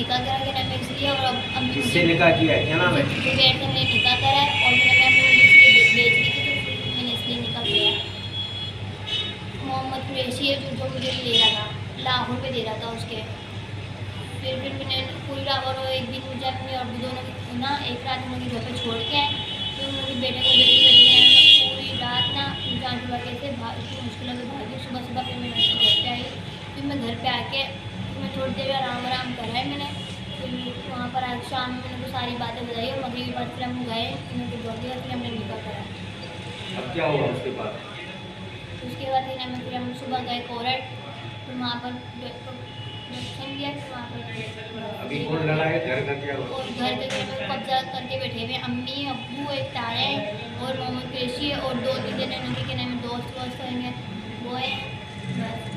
निकाह करा के ना इसलिए, और अब किससे निकाह किया है, क्या नाम है? जुबैर से मैंने निकाह करा है, और मैंने अपनी इसलिए बेच दी थी, तो मैंने इसलिए निकाह किया है। मोहम्मद कुरैशी है जो मुझे ले रहा था, लाहौर पे दे रहा था उसके। फिर मैंने पूरी रात, और एक दिन मुझे अपने और दोनों ना एक रात उनके घर पे छोड़ के आए। फिर उनके बेटे को बेटी पूरी रात ना जान छुड़ा के से इतनी मुश्किलों से भागी। सुबह फिर मैं घर पे आई। फिर मैं घर पे आके मैं थोड़ी देर आराम करा है मैंने। फिर वहाँ पर आज शाम में मैंने को सारी बातें बताई, और मगरब के बाद फिर हम गए, उन्होंने जोड़ दिया, फिर हमने निकाह करा। अब क्या हुआ उसके बाद? उसके बाद फिर हम सुबह गए कोर्ट, फिर वहाँ पर दिया, फिर वहाँ पर अभी कौन लड़ा है? घर का क्या हुआ? और घर के कब्जा करके बैठे हुए अम्मी, अब्बू, एक ताया है, और मोहम्मद कुरैशी है, और 2-3 जने उनके दोस्त वोस्त होंगे, वो है बस।